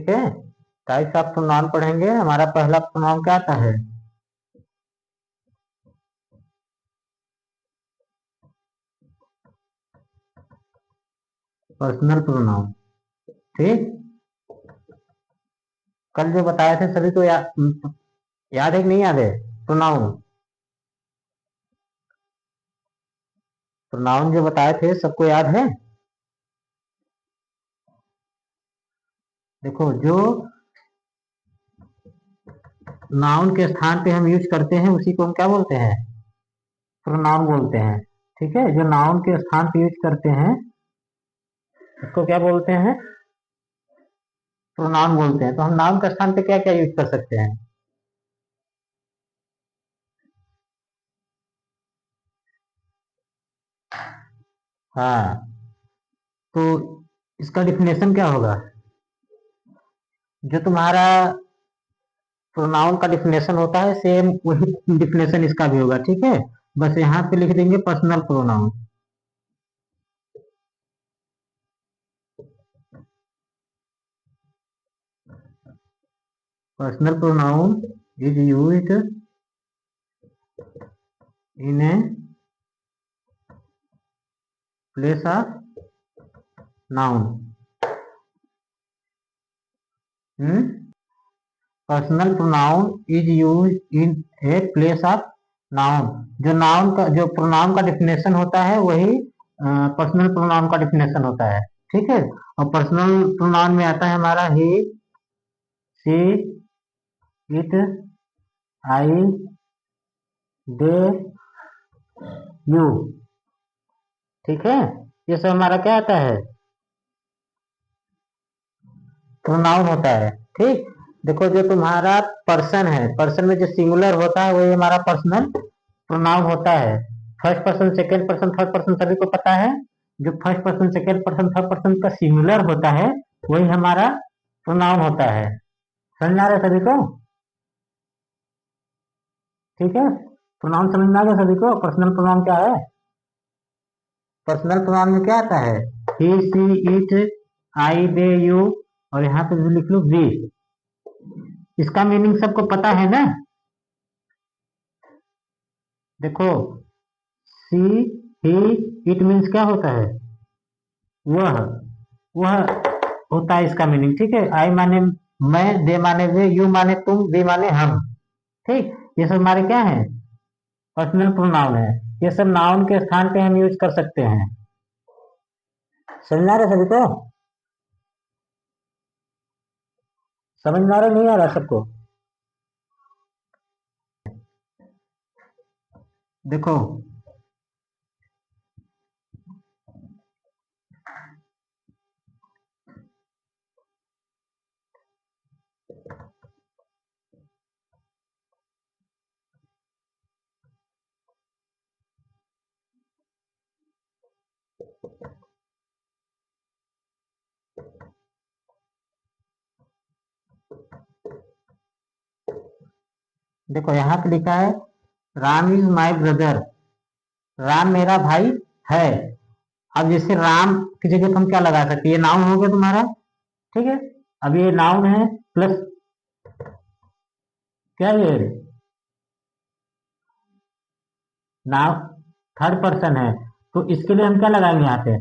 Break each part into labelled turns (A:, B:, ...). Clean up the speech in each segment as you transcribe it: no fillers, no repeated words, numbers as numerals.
A: ठीक है, types of pronoun पढ़ेंगे। हमारा पहला प्रोनाउन क्या आता है? Personal pronoun. ठीक, कल जो बताए थे सभी को याद है कि नहीं याद है? प्रोनाउन प्रोनाउन जो बताए थे सबको याद है? देखो, जो नाउन के स्थान पे हम यूज करते हैं उसी को हम क्या बोलते हैं? प्रोनाउन बोलते हैं। ठीक है, जो नाउन के स्थान पे यूज करते हैं उसको क्या बोलते हैं? प्रोनाउन बोलते हैं। तो हम नाउन के स्थान पे क्या क्या यूज कर सकते हैं? हाँ, तो इसका डिफिनेशन क्या होगा? जो तुम्हारा प्रोनाउन का डिफिनेशन होता है सेम वही डिफिनेशन इसका भी होगा। ठीक है, बस यहाँ पे लिख देंगे personal pronoun. Personal pronoun is used in a place of noun. Personal pronoun is used in a place of noun. जो नाउन का जो प्रोनाउन का डिफिनेशन होता है वही पर्सनल प्रोनाउन का डिफिनेशन होता है। ठीक है, और पर्सनल प्रोनाउन में आता है हमारा ही, सी, इट, आई, दे, यू। ठीक है, ये सब हमारा क्या आता है? प्रोनाउन होता है। ठीक, देखो जो तुम्हारा पर्सन है, पर्सन में जो सिंगुलर होता है वही हमारा पर्सनल प्रोनाउन होता है। First person, second person, third person सभी को पता है। जो first person, second person, third person का सिंगुलर होता है वही हमारा प्रोनाउन होता है। समझ आ रहा है सभी को? ठीक है, प्रोनाउन समझ में आ गया सभी को? पर्सनल प्रोनाउन क्या है? पर्सनल प्रोनाउन में क्या आता है? ही, सी, इट, आई, दे, यू, और यहाँ पे भी लिख लो वी। इसका मीनिंग सबको पता है ना? देखो, सी, ही, इट मीन्स क्या होता है? वह वह होता है इसका मीनिंग। ठीक है, आई माने मैं, दे माने वे, यू माने तुम, वी माने हम। ठीक, ये सब हमारे क्या है? पर्सनल प्रोनाउन है। ये सब नाउन के स्थान पे हम यूज कर सकते हैं। समझ में आ रहा है सभी को? समझ में आ रहा नहीं आ रहा सबको? देखो, देखो यहाँ पे लिखा है Ram is my brother. Ram मेरा भाई है। अब जैसे राम की जगह पर हम क्या लगा सकते हैं? ये नाउन हो गया तुम्हारा। ठीक है, अब ये नाउन है प्लस क्या ये नाउन थर्ड पर्सन है, तो इसके लिए हम क्या लगाएंगे? यहाँ पे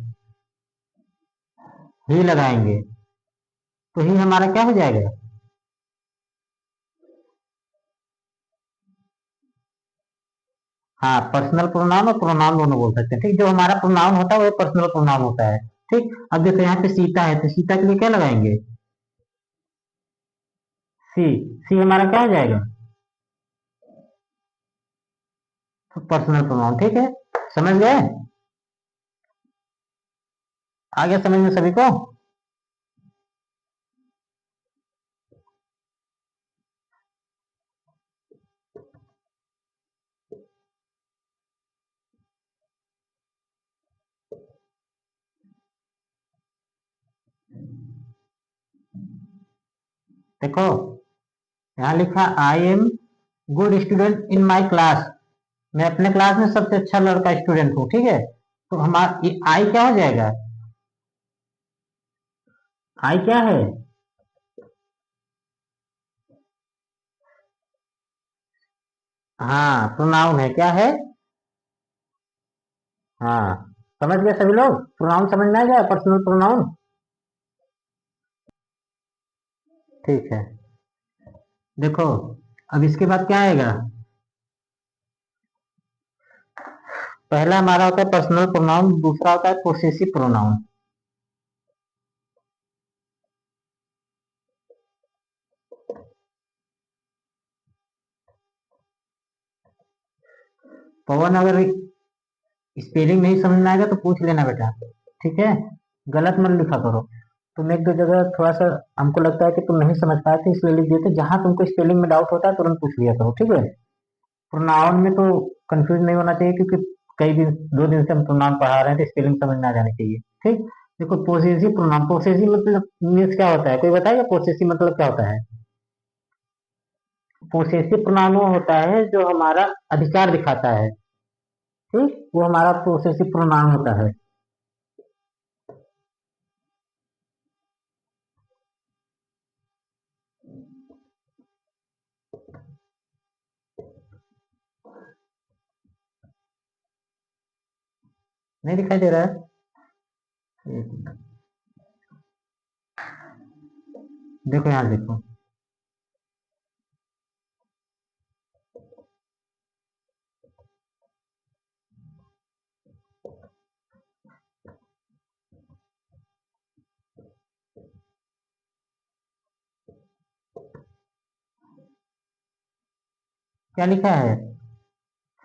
A: ही लगाएंगे, तो ही हमारा क्या हो जाएगा? हाँ, पर्सनल प्रोनाउन और प्रोनाउन दोनों बोल सकते हैं। ठीक, जो हमारा प्रोनाउन होता है वो पर्सनल प्रोनाउन होता है। ठीक, अब देखो यहाँ पे सीता है तो सीता के लिए क्या लगाएंगे? सी। सी हमारा क्या हो जाएगा? तो पर्सनल प्रोनाउन। ठीक है, समझ गए? आ गया समझ में सभी को? देखो यहाँ लिखा I am good student in my class. मैं अपने क्लास में सबसे अच्छा लड़का स्टूडेंट हूँ। ठीक है, तो हमारा ये आई क्या हो जाएगा? आई क्या है? हाँ, प्रोनाउन है, क्या है? हाँ, समझ गए सभी लोग? प्रोनाउन समझ में आ गया, पर्सनल प्रोनाउन। ठीक है, देखो, अब इसके बाद क्या आएगा? पहला हमारा होता है पर्सनल प्रोनाउन, दूसरा होता है पोसेसिव प्रोनाउन। पवन, अगर स्पेलिंग नहीं समझ में आएगा तो पूछ लेना बेटा, ठीक है? गलत मत लिखा करो। तुम एक दो जगह थोड़ा सा हमको लगता है कि तुम नहीं समझ पाए थे, इसलिए लिख दिए थे। जहां तुमको स्पेलिंग में डाउट होता है तुरंत पूछ लिया करो, ठीक है? प्रोनाउन में तो कंफ्यूज नहीं होना चाहिए, क्योंकि कई दिन, 2 दिन से हम प्रोनाउन पढ़ा रहे हैं, तो स्पेलिंग समझ में आ जानी चाहिए, ठीक? देखो, पोसेसिव प्रोनाउन, पोसेसिव मतलब मीन्स क्या होता है? कोई बताएगा पोसेसिव मतलब क्या होता है? पोसेसिव प्रोनाउन वो होता है जो हमारा अधिकार दिखाता है, ठीक? वो हमारा पोसेसिव प्रोनाउन होता है। नहीं दिखाई दे रहा है? एक मिनट। देखो, यहाँ देखो, क्या लिखा है?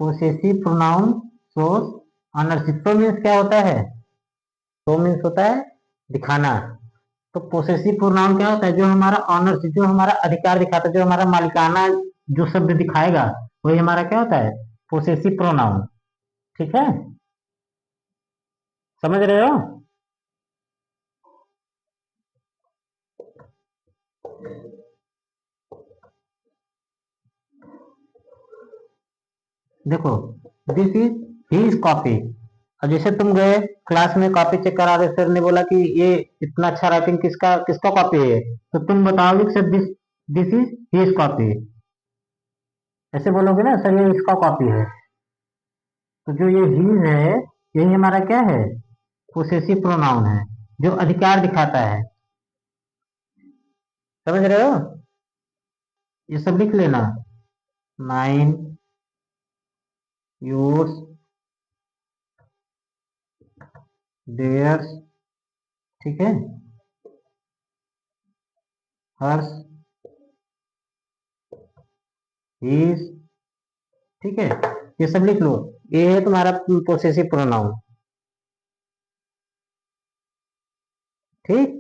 A: Possessive pronoun shows ownership. तो मीन्स क्या होता है? तो मीन्स होता है दिखाना। तो पोसेसिव प्रोनाउन क्या होता है? जो हमारा ऑनरशिप, जो हमारा अधिकार दिखाता है, जो हमारा मालिकाना जो शब्द दिखाएगा, वही हमारा क्या होता है? Possessive pronoun. ठीक है, समझ रहे हो? देखो, दिस इज हीज कॉपी। अब जैसे तुम गए क्लास में, कॉपी चेक करा रहे, सर ने बोला कि ये इतना अच्छा राइटिंग किसका किसका कॉपी है, तो तुम बताओगे कि sir this this is his copy. ऐसे बोलोगे ना, सर ये इसका कॉपी है। तो जो ये हीज है, यही हमारा क्या है? पोसेसिव प्रोनाउन है, जो अधिकार दिखाता है। समझ रहे हो? ये सब लिख लेना। माइन, योर्स, देयर्स, ठीक है, हर्स, हीज, ठीक है, ये सब लिख लो। ये है तुम्हारा पोसेसिव प्रोनाउन, ठीक?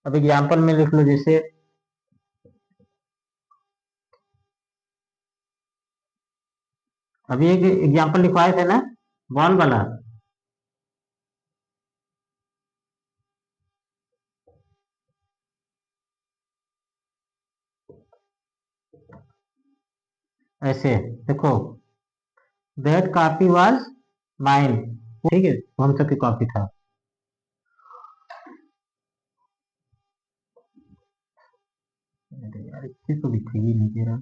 A: अब एग्जाम्पल में लिख लो, जैसे अभी एक एग्जाम्पल लिखवाए थे ना, बॉल वाला। ऐसे देखो, दैट कॉपी वाज माइन, ठीक है, वो हम सबकी कॉपी था। अरे यार, इसी तो दिखाई नहीं दे रहा।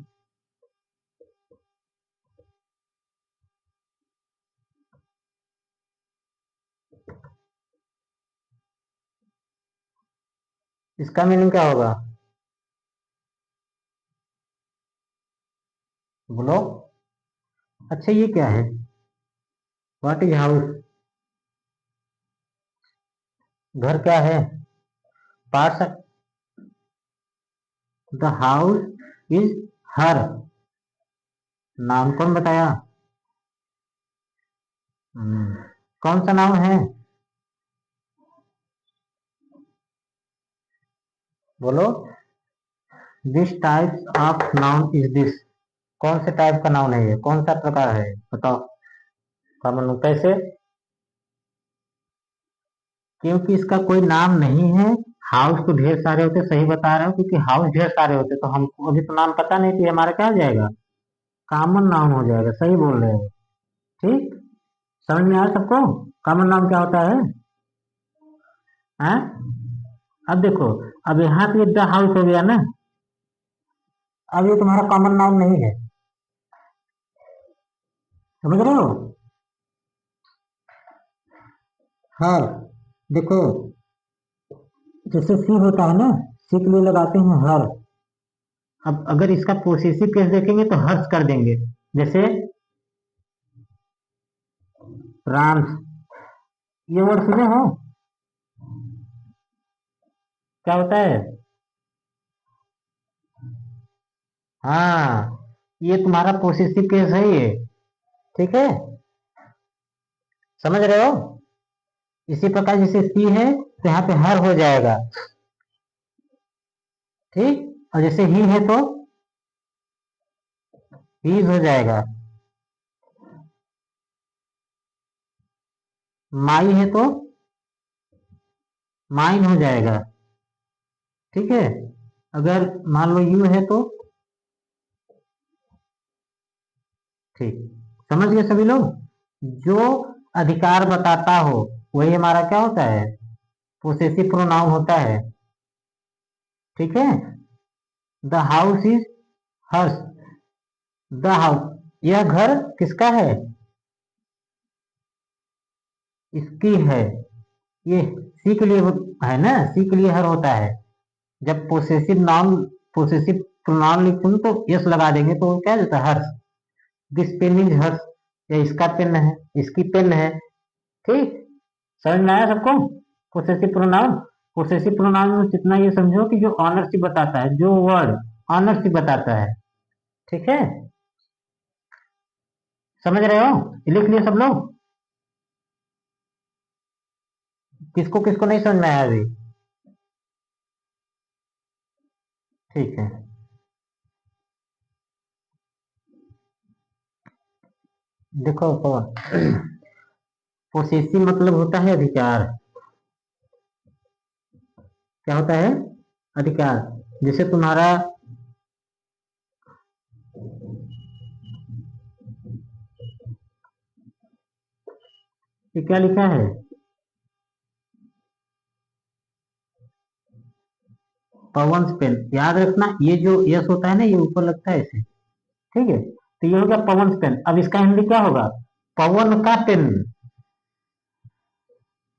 A: इसका मीनिंग क्या होगा? बोलो। अच्छा, ये क्या है? What is house? घर क्या है? पार्ट्स। द हाउस इज हर। नाम कौन बताया? हम्म, कौन सा नाम है? बोलो। This type of noun is this. कौन से टाइप का नाउन है ये? कौन सा प्रकार है? बताओ। कॉमन नाउन कैसे? क्योंकि इसका कोई नाम नहीं है। हाउस तो ढेर सारे होते, सही बता रहे हो, क्योंकि हाउस ढेर सारे होते तो हमको अभी तो नाम पता नहीं कि हमारा क्या हो जाएगा, कॉमन नाउन हो जाएगा। सही बोल रहे हो, ठीक? समझ में आया सबको? कॉमन नाउन क्या होता है? हैं? अब देखो, अब यहाँ पे द हाउस हो गया ना, अब ये तुम्हारा कॉमन नाउन नहीं है, समझ रहे हो? हर, देखो जैसे सी होता है ना, सी के लिए लगाते हैं हर। अब अगर इसका पोसेसिव केस देखेंगे तो हर्ष कर देंगे, जैसे राम, ये वर्ड सुने हो? क्या होता है? हाँ, ये तुम्हारा पोसेसिव केस है ये, ठीक है, समझ रहे हो? इसी प्रकार जैसे सी है तो यहाँ पे हर हो जाएगा, ठीक, और जैसे ही है तो हीज हो जाएगा, माई है तो माइन हो जाएगा, ठीक है। अगर मान लो यू है तो, ठीक, समझ गए सभी लोग? जो अधिकार बताता हो वही हमारा क्या होता है, पोसेसिव प्रोनाउन होता है, ठीक है। The house is Harsh, the house, यह घर किसका है, इसकी है, ये सी के लिए है ना, सी के लिए हर होता है। जब पोसेसिव नाउन, पोसेसिव प्रोनाउन लिखूं तो यस लगा देंगे तो क्या होता है, हर्ष, दिस पेन इज हर्ष, या इसका पेन है, इसकी पेन है, ठीक, समझ में आया सबको? पोसेसिव प्रोनाउन, पोसेसिव प्रोनाउन में कितना ये समझो कि जो ऑनरशिप बताता है, जो वर्ड ऑनरशिप बताता है, ठीक है, समझ रहे हो? लिख लिए सब लोग? किसको किसको नहीं समझ में आया अभी? ठीक है, देखो पवन, पोसेसिव मतलब होता है अधिकार, क्या होता है, अधिकार। जैसे तुम्हारा ये क्या लिखा है, पवन पेन, याद रखना ये जो यस होता है ना ये ऊपर लगता है ऐसे, ठीक है, तो ये हो गया पवन पेन। अब इसका हिंदी क्या होगा, पवन का पेन,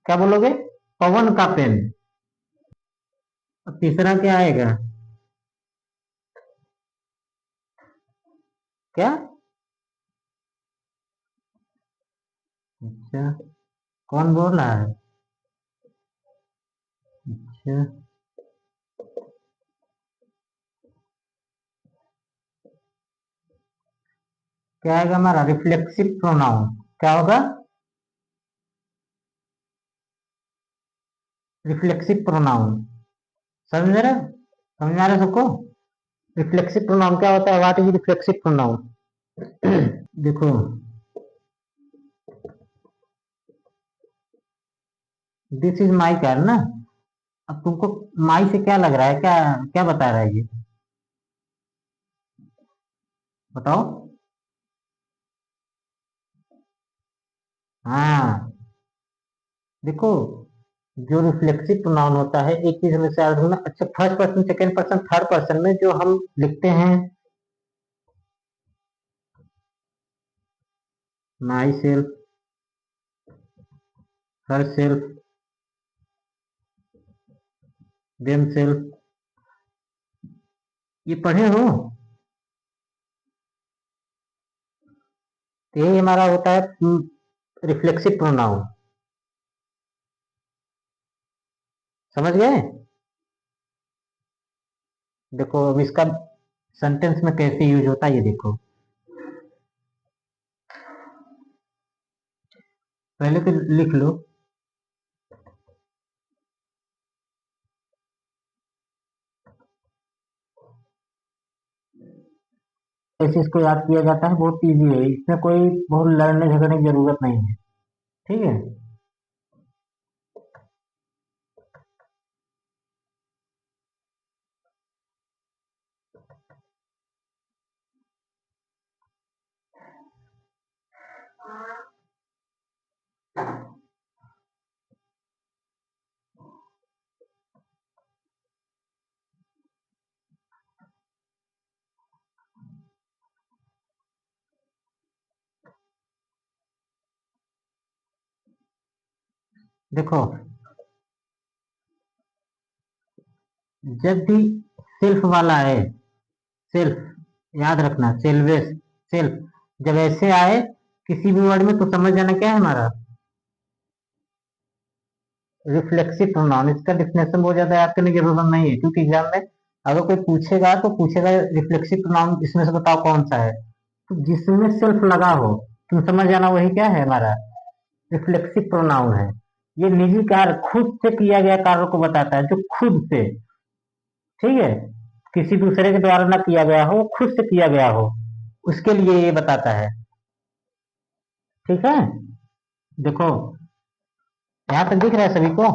A: क्या बोलोगे, पवन का पेन। अब तीसरा क्या आएगा, क्या, अच्छा, कौन बोल रहा है, अच्छा, क्या आएगा हमारा रिफ्लेक्सिव प्रोनाउन, क्या होगा, रिफ्लेक्सिव प्रोनाउन, समझ रहे, समझ आ रहा है सबको? रिफ्लेक्सिव प्रोनाउन क्या होता है, व्हाट इज रिफ्लेक्सिव प्रोनाउन? देखो, दिस इज माई कार ना, अब तुमको माई से क्या लग रहा है, क्या क्या बता रहा है ये, बताओ? हाँ, देखो, जो रिफ्लेक्सिव प्रोनाउन होता है, एक चीज हमें याद रखना, अच्छा, first person, second person, third person में जो हम लिखते हैं, my self, her self, them self, ये पढ़े हो? तो यही हमारा होता है रिफ्लेक्सिव प्रोनाउन, समझ गए? देखो अब इसका सेंटेंस में कैसे यूज होता है ये देखो, पहले तो लिख लो, ऐसे इसको याद किया जाता है, बहुत इजी है, इसमें कोई बहुत लड़ने झगड़ने की जरूरत नहीं है, ठीक है। देखो, जब भी सेल्फ वाला आए, सेल्फ याद रखना, सेल्वेस, सेल्फ जब ऐसे आए किसी भी वर्ड में तो समझ जाना क्या है हमारा रिफ्लेक्सिव प्रोनाउन। इसका डिफिनेशन बहुत ज्यादा याद करने की जरूरत नहीं है, क्योंकि एग्जाम में अगर कोई पूछेगा तो पूछेगा रिफ्लेक्सिव प्रोनाउन इसमें से बताओ कौन सा है, तो जिसमें सेल्फ लगा हो तुम समझ जाना वही क्या है हमारा रिफ्लेक्सिव प्रोनाउन है। ये निजी कार्य, खुद से किया गया कार्य को बताता है, जो खुद से, ठीक है, किसी दूसरे के द्वारा ना किया गया हो, खुद से किया गया हो, उसके लिए ये बताता है। ठीक है, देखो यहाँ तक दिख रहा है सभी को।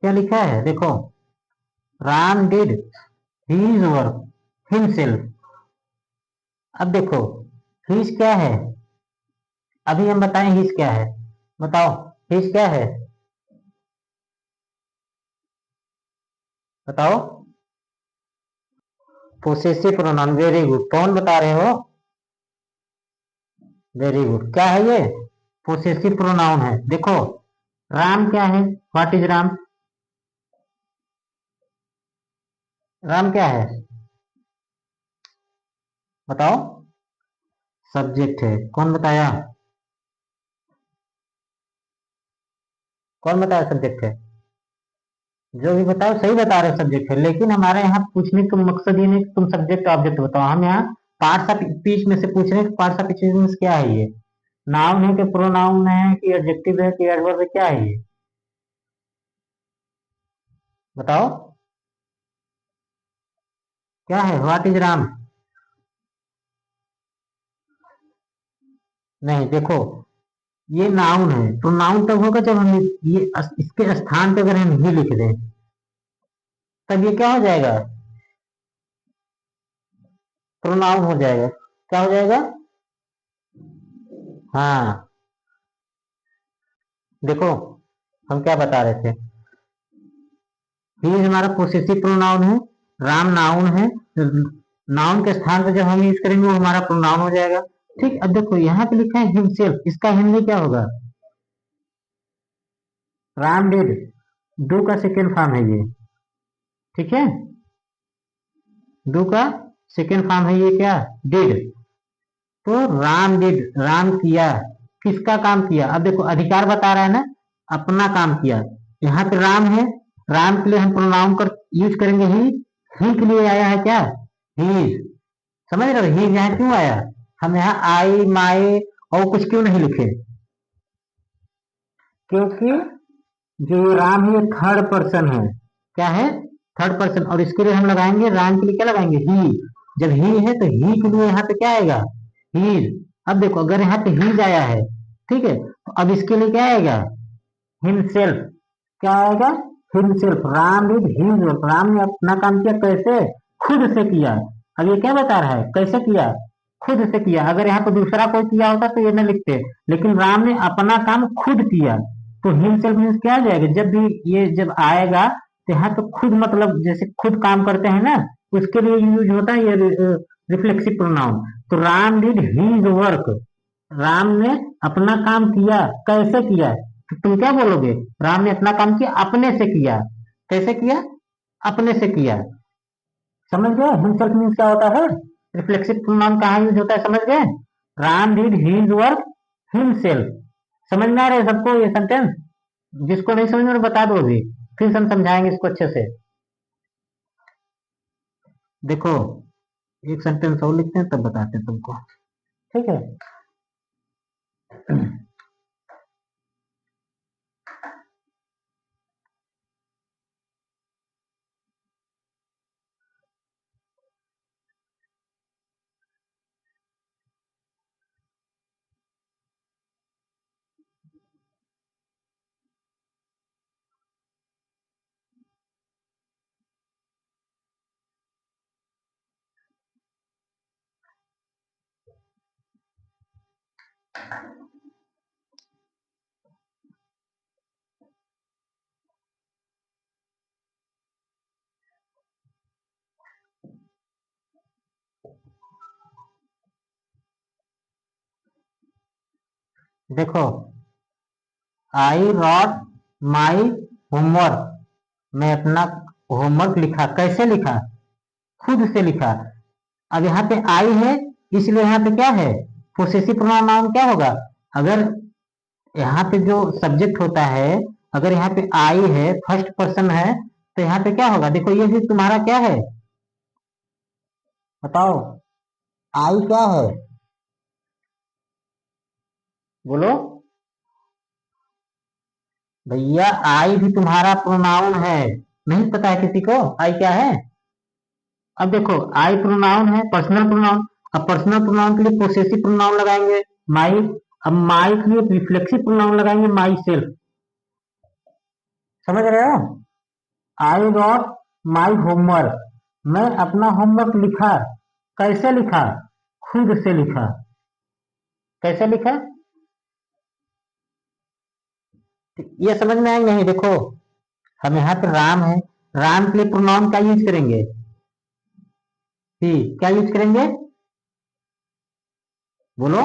A: क्या लिखा है देखो, Ram did his work himself. अब देखो, हीज क्या है, अभी हम बताएं हीज क्या है, बताओ हीज क्या है, बताओ। पोसेसिव प्रोनाउन, वेरी गुड, कौन बता रहे हो, वेरी गुड, क्या है ये पोसेसिव प्रोनाउन है। देखो, राम क्या है, व्हाट इज राम, राम क्या है बताओ, सब्जेक्ट है, कौन बताया, कौन बताया सब्जेक्ट है, जो भी बताओ सही बता रहे हो सब्जेक्ट है, लेकिन हमारे यहाँ पूछने का मकसद ये नहीं कि तुम सब्जेक्ट ऑब्जेक्ट बताओ, हम यहाँ पार्ट्स ऑफ स्पीच में से पूछ रहे हैं, पार्ट्स ऑफ स्पीच में क्या है ये, नाउन है कि प्रोनाउन है कि एडजेक्टिव है कि एडवर्ब है, क्या है ये बताओ, क्या है, व्हाट इज राम। नहीं देखो, ये नाउन है, प्रोनाउन तब होगा जब हम ये इसके स्थान पे अगर हम ही लिख दें, तब ये क्या हो जाएगा, प्रोनाउन हो जाएगा, क्या हो जाएगा, हाँ। देखो, हम क्या बता रहे थे, ही हमारा पोसेसिव प्रोनाउन है, राम नाउन है, नाउन के स्थान पे जब हम यूज करेंगे वो हमारा प्रोनाउन हो जाएगा। ठीक, अब देखो यहाँ पे लिखा है हिमसेल्फ, इसका हिंदी क्या होगा, राम डिड, डू का सेकेंड फॉर्म है ये, ठीक है, डू का सेकेंड फॉर्म है ये क्या, डिड। तो राम डिड, राम किया, किसका काम किया, अब देखो अधिकार बता रहा है ना, अपना काम किया, यहाँ पे राम है, राम के लिए हम प्रोनाउन कर यूज करेंगे ही के लिए आया है क्या, ही, समझ रहे हो, ही यहाँ क्यों आया, हम यहाँ आई माई और कुछ क्यों नहीं लिखे, क्योंकि जो ये राम है ये थर्ड पर्सन है, क्या है, थर्ड पर्सन, और इसके लिए हम लगाएंगे, राम के लिए क्या लगाएंगे, ही, जब ही है तो ही के लिए यहाँ पे क्या आएगा, ही। अब देखो अगर यहाँ पे ही आया है, ठीक है, तो अब इसके लिए क्या आएगा, हिमसेल्फ, क्या आएगा, himself, Ram is himself, Ram ने अपना काम किया कैसे, खुद से किया। अब ये क्या बता रहा है, कैसे किया, खुद से किया, अगर यहाँ पे दूसरा कोई किया होता तो ये न लिखते, लेकिन राम ने अपना काम खुद किया, तो हिमसेल्फ मीन्स क्या आ जाएगा, जब भी ये जब आएगा तो यहाँ तो खुद मतलब जैसे खुद काम करते हैं ना, उसके लिए यूज होता है ये रिफ्लेक्सिव प्रोनाउन। तो Ram did his work, Ram ने अपना काम किया, कैसे किया, तो तुम क्या बोलोगे, राम ने अपना काम किया अपने से किया, कैसे किया, अपने से किया, समझ गए, हिमसेल्फ मीन्स क्या होता है, रिफ्लेक्सिव प्रोनाउन कहाँ यूज होता है समझ गए, Ram did his work himself. समझ में आ रहा है सबको ये सेंटेंस, जिसको नहीं समझ में बता दो अभी, फिर से हम समझाएंगे इसको अच्छे से। देखो, एक सेंटेंस और लिखते हैं तब बताते हैं तुमको, ठीक है। देखो, आई रॉट माई होमवर्क, मैं अपना होमवर्क लिखा। कैसे लिखा? खुद से लिखा। अब यहाँ पे आई है, इसलिए यहाँ पे क्या है? पोसेसिव प्रोनाउन नाउन क्या होगा? अगर यहाँ पे जो सब्जेक्ट होता है, अगर यहाँ पे आई है, फर्स्ट पर्सन है, तो यहाँ पे क्या होगा? देखो, ये भी तुम्हारा क्या है? बताओ, आई क्या है? बोलो भैया, आई भी तुम्हारा प्रोनाउन है। नहीं पता है किसी को आई क्या है? अब देखो, आई प्रोनाउन है, पर्सनल प्रोनाउन। अब पर्सनल प्रोनाउन के लिए पोसेसिव प्रोनाउन लगाएंगे, माई। अब माई के लिए रिफ्लेक्सिव प्रोनाउन लगाएंगे, माई सेल्फ। समझ रहे हो? आई रॉट माई होमवर्क, मैं अपना होमवर्क लिखा। कैसे लिखा? खुद से लिखा। कैसे लिखा? ये समझ में आएंगे? नहीं, देखो, हम यहाँ पे राम है, राम के लिए प्रोनाउन क्या यूज करेंगे? ही। क्या यूज करेंगे? बोलो।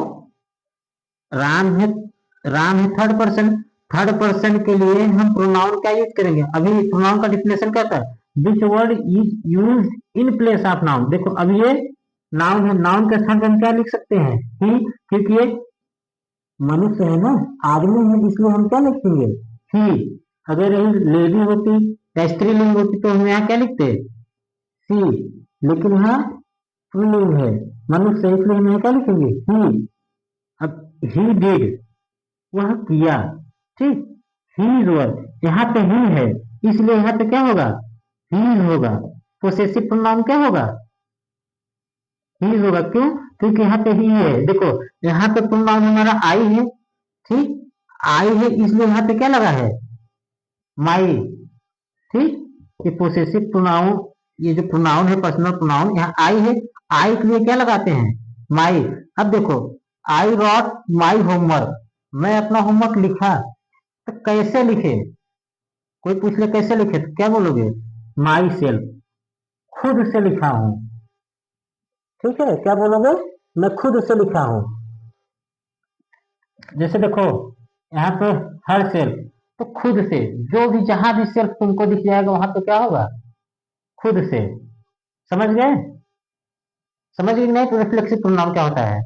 A: राम है, राम है थर्ड पर्सन। थर्ड पर्सन के लिए हम प्रोनाउन क्या यूज करेंगे? अभी प्रोनाउन का डिफिनेशन क्या था? Which word is use in place of noun. देखो, अब ये नाउन है, नाउन के स्थान पर हम क्या लिख सकते हैं? ही, क्योंकि ये मनुष्य है ना, आदमी है, इसलिए हम क्या लिखेंगे? ही। अगर यही लेडी होती या स्त्रीलिंग होती तो हम यहाँ क्या लिखते? सी। लेकिन यहाँ पुल्लिंग है, मनुष्य, इसलिए हम यहाँ क्या लिखेंगे? ही। अब ही डिड, वह किया। ठीक, ही इज वर्क, यहाँ पे ही है, इसलिए यहाँ पे क्या होगा? ही होगा। पोसेसिव प्रोनाउन क्या होगा? ही होगा। क्यों? क्योंकि यहाँ पे ही है। देखो, यहाँ पे प्रोनाउन हमारा आई है। ठीक, आई है, इसलिए यहाँ पे क्या लगा है? माई। ठीक, ये पोसेसिव प्रोनाउन, ये जो प्रोनाउन है पर्सनल प्रोनाउन, यहाँ आई है, आई के लिए क्या लगाते हैं? माई। अब देखो, आई रॉट माई होमवर्क, मैं अपना होमवर्क लिखा। तो कैसे लिखे? कोई पूछ ले कैसे लिखे तो क्या बोलोगे? माई सेल्फ, खुद से लिखा हूं। ठीक है, क्या बोलोगे? मैं खुद से लिखा हूं। जैसे देखो, यहाँ पे हर सेल्फ, तो खुद से, जो भी जहां भी सेल्फ तुमको दिख जाएगा वहां तो क्या होगा? खुद से। समझ गए? समझ गए नहीं? तो रिफ्लेक्सिव प्रोनाउन क्या होता है?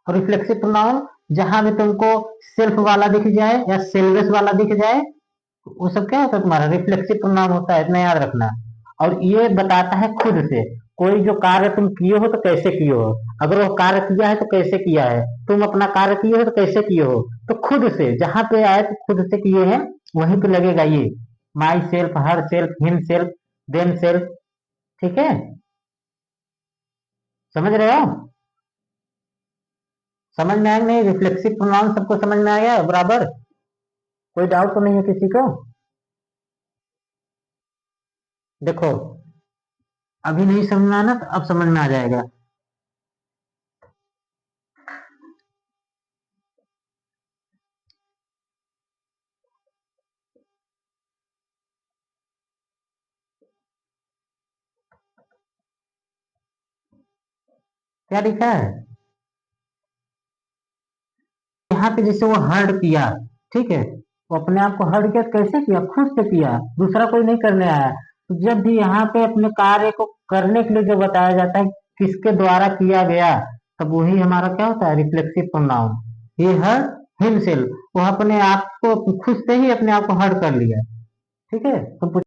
A: और रिफ्लेक्सिव प्रोनाउन जहां भी तुमको सेल्फ वाला दिख जाए या सेल्वेस वाला दिख जाए, वो सब क्या होता है? तुम्हारा रिफ्लेक्सिव प्रोनाउन होता है, इतना याद रखना। और ये बताता है खुद से। कोई जो कार्य तुम किए हो तो कैसे किए हो, अगर वो कार्य किया है तो कैसे किया है, तुम अपना कार्य किए हो तो कैसे किए हो, तो खुद से, जहां पे आए तो खुद से किए हैं, वहीं पे लगेगा ये। My self, her self, him self, them self. ठीक है, समझ रहे हो? समझ में आया नहीं? रिफ्लेक्सिव प्रोनाउन सबको समझ में आ गया बराबर? कोई डाउट तो नहीं है किसी को? देखो, अभी नहीं समझ में आना तो अब समझ में आ जाएगा। क्या लिखा है यहाँ पे? जैसे वो हर्ड किया, ठीक है, वो अपने आप को हर्ड किया, तो कैसे किया? खुद से किया, दूसरा कोई नहीं करने आया। तो जब भी यहाँ पे अपने कार्य को करने के लिए जो बताया जाता है किसके द्वारा किया गया, तब वही हमारा क्या होता है? Reflexive pronoun. ये हर्ड हिमसेल्फ, वो अपने आप को खुद से ही अपने आप को हर्ड कर लिया। ठीक है, तो